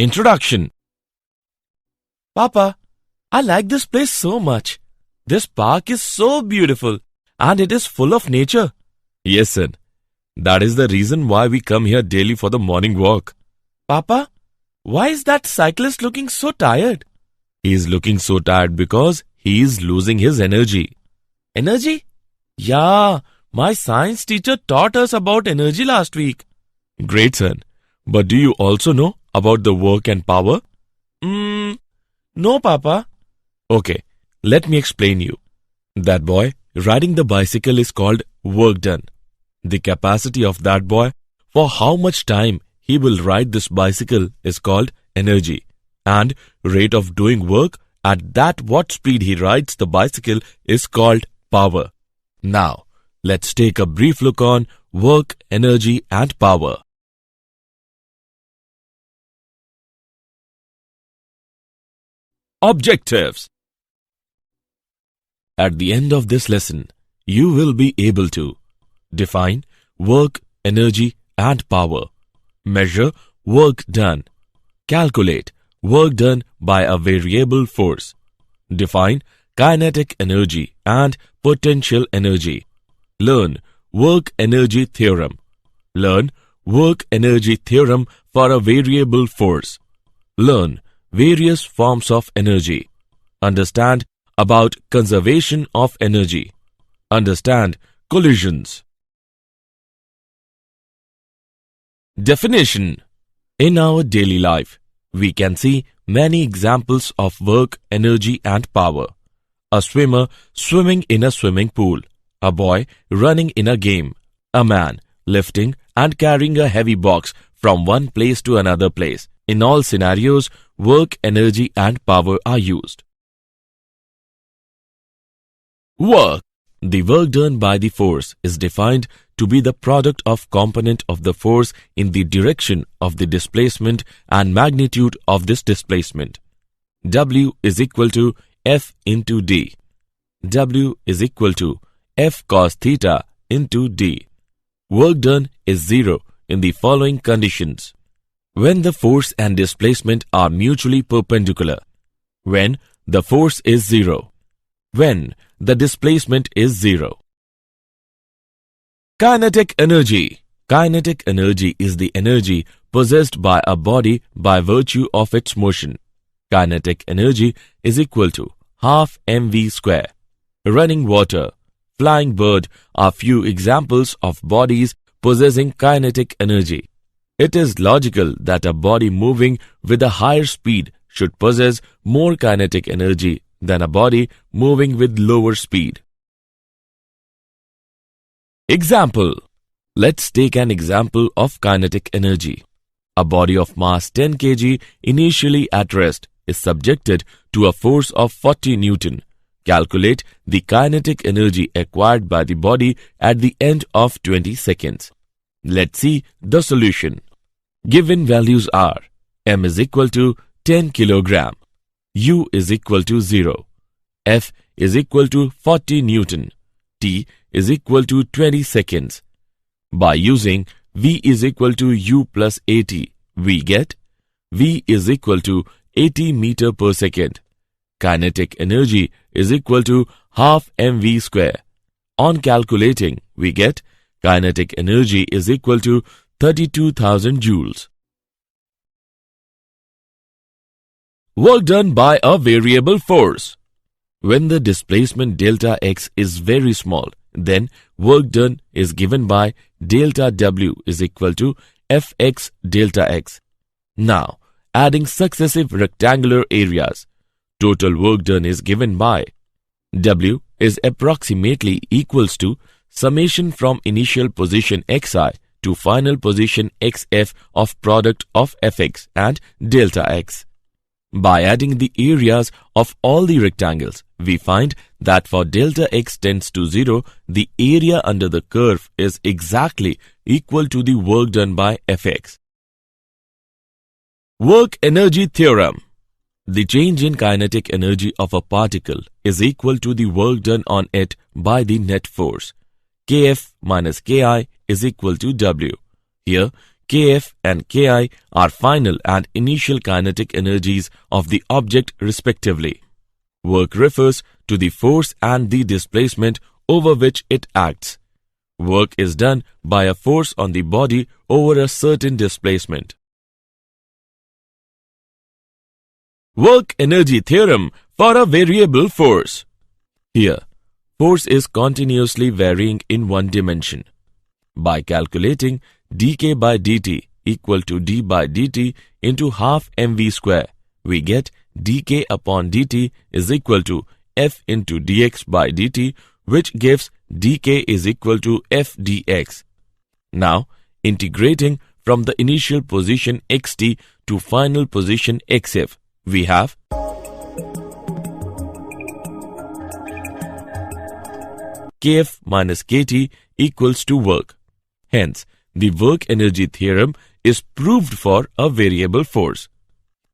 Introduction. Papa, I like this place so much. This park is so beautiful and it is full of nature. Yes, son. That is the reason why we come here daily for the morning walk. Papa, why is that cyclist looking so tired? He is looking so tired because he is losing his energy. Energy? Yeah, my science teacher taught us about energy last week. Great, son. But do you also know about the work and power? No, Papa. Okay, let me explain you. That boy riding the bicycle is called work done. The capacity of that boy for how much time he will ride this bicycle is called energy. And rate of doing work at that what speed he rides the bicycle is called power. Now, let's take a brief look on work, energy and power. Objectives. At the end of this lesson, you will be able to define work, energy and power, measure work done, calculate work done by a variable force, define kinetic energy and potential energy, learn work energy theorem, learn work energy theorem for a variable force, learn various forms of energy, understand about conservation of energy, understand collisions. Definition. In our daily life, we can see many examples of work, energy and power. A swimmer swimming in a swimming pool, a boy running in a game, a man lifting and carrying a heavy box from one place to another place. In all scenarios, work, energy and power are used. Work. The work done by the force is defined to be the product of component of the force in the direction of the displacement and magnitude of this displacement. W is equal to F into D. W is equal to F cos theta into D. Work done is zero in the following conditions. When the force and displacement are mutually perpendicular. When the force is zero. When the displacement is zero. Kinetic energy. Kinetic energy is the energy possessed by a body by virtue of its motion. Kinetic energy is equal to half mv square. Running water, flying bird are few examples of bodies possessing kinetic energy. It is logical that a body moving with a higher speed should possess more kinetic energy than a body moving with lower speed. Example. Let's take an example of kinetic energy. A body of mass 10 kg initially at rest is subjected to a force of 40 Newton. Calculate the kinetic energy acquired by the body at the end of 20 seconds. Let's see the solution. Given values are m is equal to 10 kg, u is equal to 0, f is equal to 40 Newton, t is equal to 20 seconds. By using v is equal to u plus at, we get v is equal to 80 meter per second. Kinetic energy is equal to half mv square. On calculating, we get kinetic energy is equal to 32,000 joules. Work done by a variable force. When the displacement delta x is very small, then work done is given by delta w is equal to fx delta x. Now, adding successive rectangular areas, total work done is given by w is approximately equals to summation from initial position xi to final position xf of product of fx and delta x. By adding the areas of all the rectangles, we find that for delta x tends to 0, the area under the curve is exactly equal to the work done by fx. Work energy theorem. The change in kinetic energy of a particle is equal to the work done on it by the net force. Kf minus Ki is equal to W. Here, Kf and Ki are final and initial kinetic energies of the object respectively. Work refers to the force and the displacement over which it acts. Work is done by a force on the body over a certain displacement. Work energy theorem for a variable force. Here, force is continuously varying in one dimension. By calculating dk by dt equal to d by dt into half mv square, we get dk upon dt is equal to f into dx by dt, which gives dk is equal to f dx. Now, integrating from the initial position xt to final position xf, we have kf minus kt equals to work. Hence, the work energy theorem is proved for a variable force.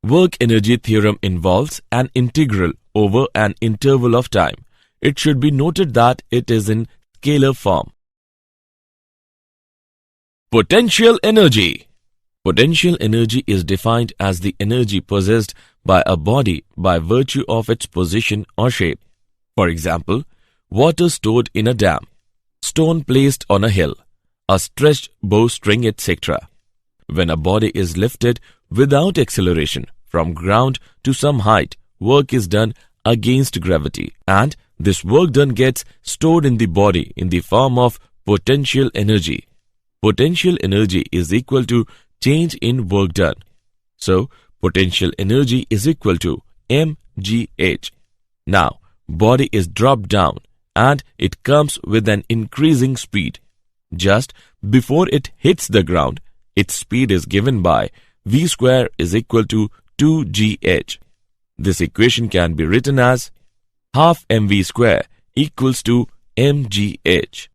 Work energy theorem involves an integral over an interval of time. It should be noted that it is in scalar form. Potential energy. Potential energy is defined as the energy possessed by a body by virtue of its position or shape. For example, water stored in a dam, stone placed on a hill, a stretched bowstring, etc. When a body is lifted without acceleration from ground to some height, work is done against gravity, and this work done gets stored in the body in the form of potential energy. Potential energy is equal to change in work done. So, potential energy is equal to mgh. Now, body is dropped down and it comes with an increasing speed. Just before it hits the ground, its speed is given by v square is equal to 2gh. This equation can be written as half mv square equals to mgh.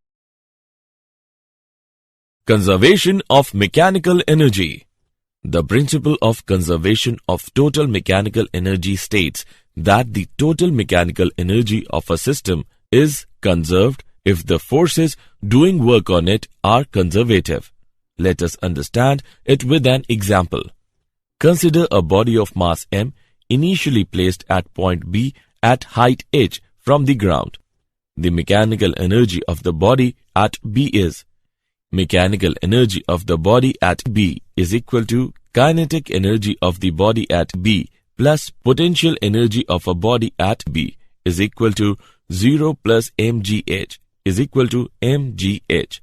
Conservation of mechanical energy. The principle of conservation of total mechanical energy states that the total mechanical energy of a system is conserved if the forces doing work on it are conservative. Let us understand it with an example. Consider a body of mass m initially placed at point B at height h from the ground. The mechanical energy of the body at B is mechanical energy of the body at B is equal to kinetic energy of the body at B plus potential energy of a body at B is equal to 0 plus mgh is equal to mgh.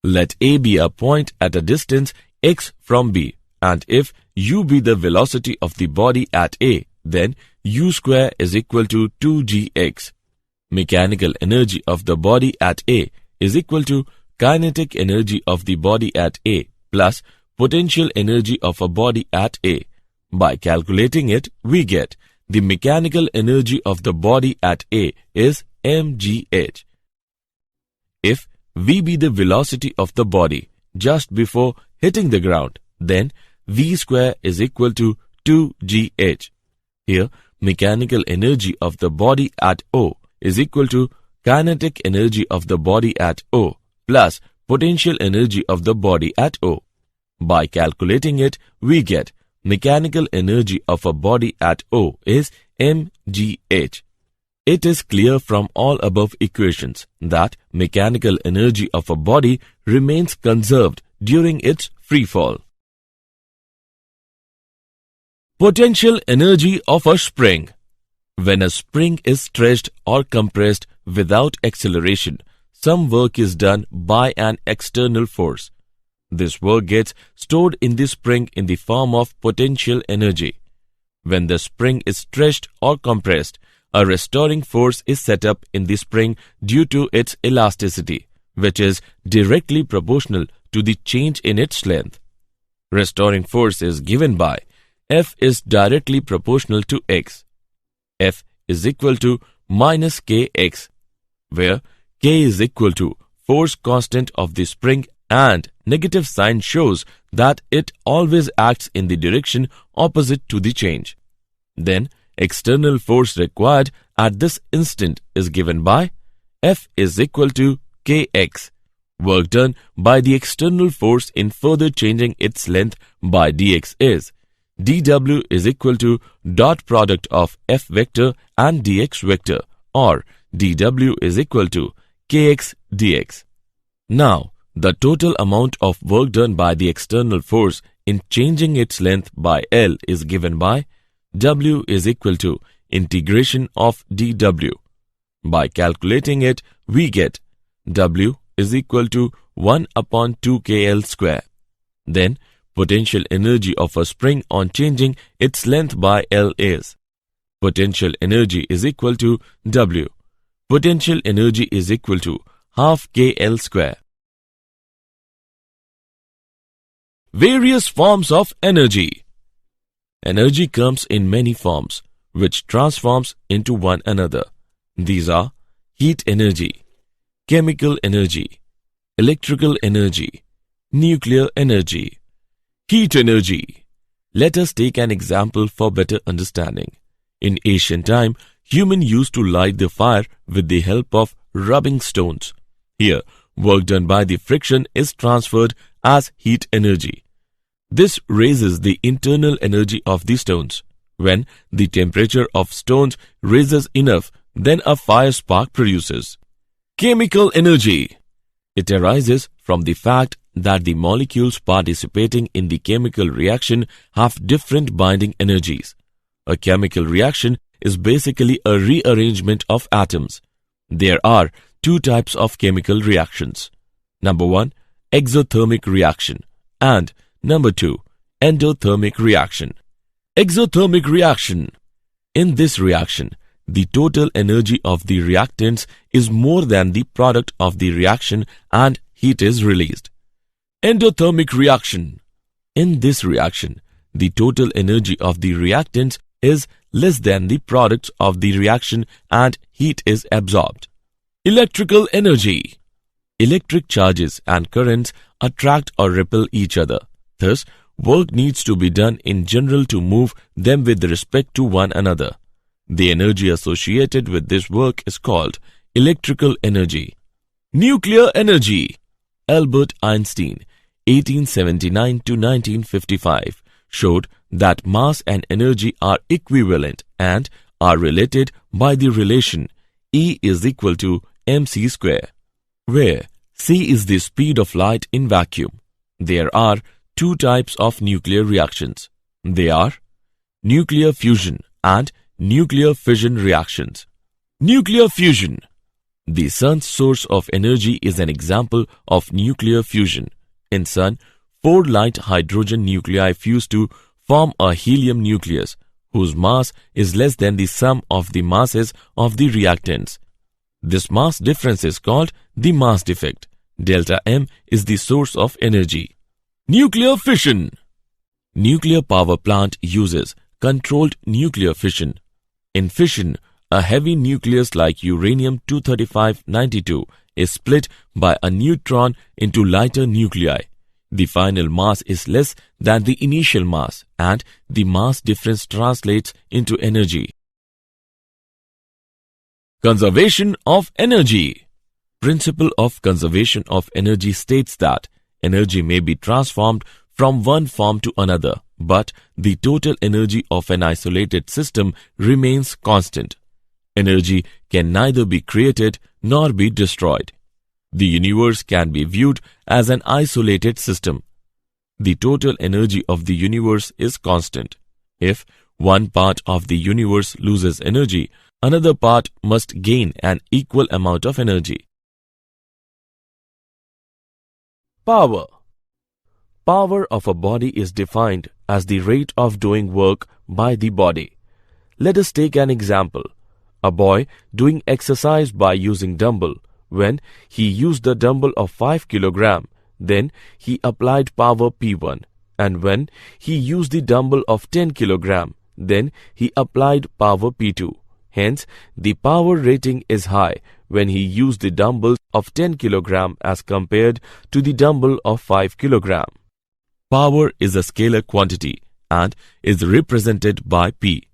Let A be a point at a distance x from B, and if u be the velocity of the body at A, then u square is equal to 2gx. Mechanical energy of the body at A is equal to kinetic energy of the body at A plus potential energy of a body at A. By calculating it, we get the mechanical energy of the body at A is mgh. If v be the velocity of the body just before hitting the ground, then v square is equal to 2gh. Here, mechanical energy of the body at O is equal to kinetic energy of the body at O plus potential energy of the body at O. By calculating it, we get mechanical energy of a body at O is mgh. It is clear from all above equations that mechanical energy of a body remains conserved during its free fall. Potential energy of a spring. When a spring is stretched or compressed without acceleration, some work is done by an external force. This work gets stored in the spring in the form of potential energy. When the spring is stretched or compressed, a restoring force is set up in the spring due to its elasticity, which is directly proportional to the change in its length. Restoring force is given by F is directly proportional to x. F is equal to minus kx, where k is equal to force constant of the spring and negative sign shows that it always acts in the direction opposite to the change. Then, external force required at this instant is given by F is equal to kx, Work done by the external force in further changing its length by dx is dw is equal to dot product of f vector and dx vector, or dw is equal to kx dx. Now, the total amount of work done by the external force in changing its length by L is given by W is equal to integration of dW. By calculating it, we get W is equal to 1 upon 2kL square. Then, potential energy of a spring on changing its length by L is potential energy is equal to W. Potential energy is equal to half kL square. Various forms of energy. Energy comes in many forms, which transforms into one another. These are heat energy, chemical energy, electrical energy, nuclear energy. Heat energy. Let us take an example for better understanding. In ancient time, humans used to light the fire with the help of rubbing stones. Here, work done by the friction is transferred as heat energy. This raises the internal energy of the stones. When the temperature of stones rises enough, then a fire spark produces. Chemical energy. It arises from the fact that the molecules participating in the chemical reaction have different binding energies. A chemical reaction is basically a rearrangement of atoms. There are two types of chemical reactions. Number 1, exothermic reaction, and Number 2, endothermic reaction. Exothermic reaction. In this reaction, the total energy of the reactants is more than the product of the reaction and heat is released. Endothermic reaction. In this reaction, the total energy of the reactants is less than the product of the reaction and heat is absorbed. Electrical energy. Electric charges and currents attract or repel each other. Thus, work needs to be done in general to move them with respect to one another. The energy associated with this work is called electrical energy. Nuclear energy. Albert Einstein, 1879 to 1955, showed that mass and energy are equivalent and are related by the relation E is equal to mc square, where c is the speed of light in vacuum. There are two types of nuclear reactions. They are nuclear fusion and nuclear fission reactions. Nuclear fusion. The sun's source of energy is an example of nuclear fusion. In sun, 4 light hydrogen nuclei fuse to form a helium nucleus, whose mass is less than the sum of the masses of the reactants. This mass difference is called the mass defect. Delta M is the source of energy. Nuclear fission. Nuclear power plant uses controlled nuclear fission. In fission, a heavy nucleus like uranium-235-92 is split by a neutron into lighter nuclei. The final mass is less than the initial mass, and the mass difference translates into energy. Conservation of energy. Principle of conservation of energy states that energy may be transformed from one form to another, but the total energy of an isolated system remains constant. Energy can neither be created nor be destroyed. The universe can be viewed as an isolated system. The total energy of the universe is constant. If one part of the universe loses energy, another part must gain an equal amount of energy. Power. Power of a body is defined as the rate of doing work by the body. Let us take an example. A boy doing exercise by using dumbbell. When he used the dumbbell of 5 kg, then he applied power P1. And when he used the dumbbell of 10 kg, then he applied power P2. Hence, the power rating is high when he used the dumbbell of 10 kg as compared to the dumbbell of 5 kg. Power is a scalar quantity and is represented by P.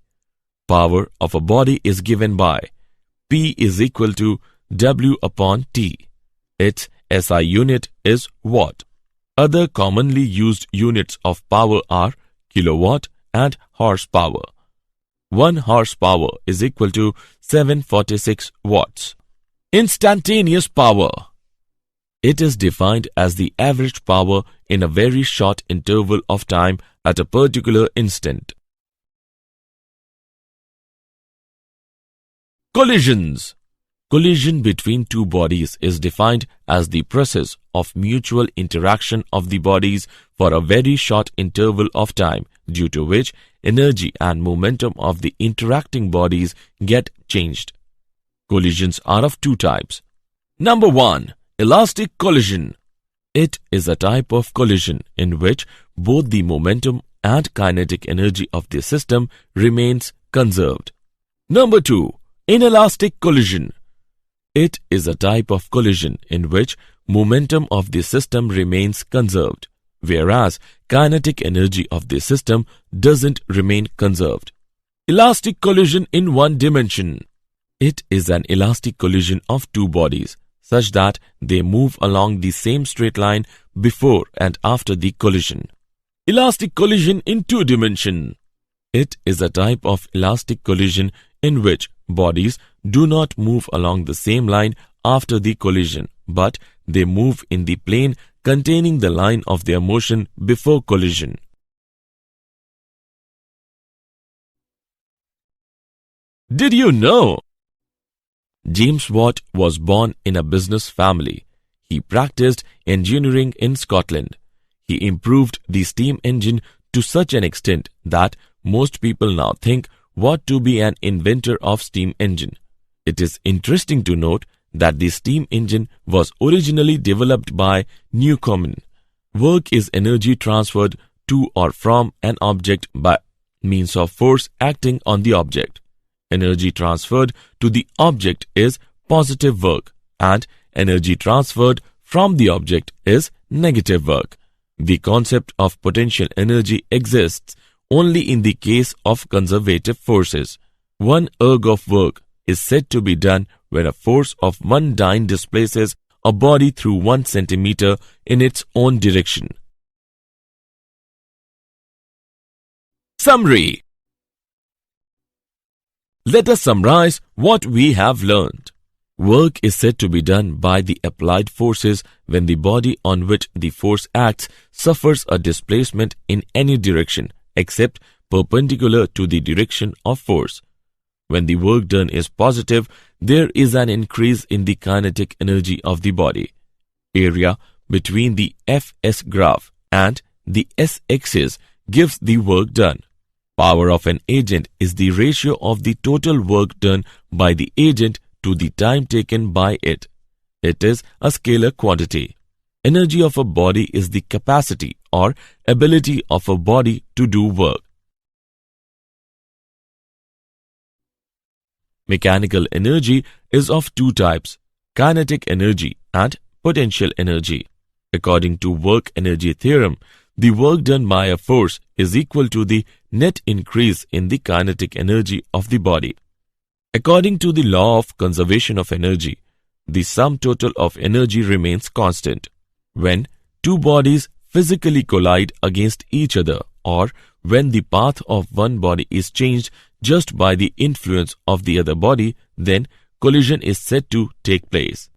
Power of a body is given by P is equal to W upon T. Its SI unit is watt. Other commonly used units of power are kilowatt and horsepower. 1 horsepower is equal to 746 watts. Instantaneous power. It is defined as the average power in a very short interval of time at a particular instant. Collisions. Collision between two bodies is defined as the process of mutual interaction of the bodies for a very short interval of time, due to which energy and momentum of the interacting bodies get changed. Collisions are of two types. Number 1. Elastic collision. It is a type of collision in which both the momentum and kinetic energy of the system remains conserved. Number 2. Inelastic collision. It is a type of collision in which momentum of the system remains conserved, whereas kinetic energy of the system doesn't remain conserved. Elastic collision in one dimension. It is an elastic collision of two bodies, such that they move along the same straight line before and after the collision. Elastic collision in two dimension. It is a type of elastic collision in which bodies do not move along the same line after the collision, but they move in the plane containing the line of their motion before collision. Did you know? James Watt was born in a business family. He practiced engineering in Scotland. He improved the steam engine to such an extent that most people now think Watt to be an inventor of steam engine. It is interesting to note that the steam engine was originally developed by Newcomen. Work is energy transferred to or from an object by means of force acting on the object. Energy transferred to the object is positive work, and energy transferred from the object is negative work. The concept of potential energy exists only in the case of conservative forces. 1 erg of work is said to be done when a force of 1 dyne displaces a body through 1 centimeter in its own direction. Summary. Let us summarize what we have learned. Work is said to be done by the applied forces when the body on which the force acts suffers a displacement in any direction except perpendicular to the direction of force. When the work done is positive, there is an increase in the kinetic energy of the body. Area between the Fs graph and the S-axis gives the work done. Power of an agent is the ratio of the total work done by the agent to the time taken by it. It is a scalar quantity. Energy of a body is the capacity or ability of a body to do work. Mechanical energy is of two types, kinetic energy and potential energy. According to work energy theorem, the work done by a force is equal to the net increase in the kinetic energy of the body. According to the law of conservation of energy, the sum total of energy remains constant. When two bodies physically collide against each other, or when the path of one body is changed just by the influence of the other body, then collision is said to take place.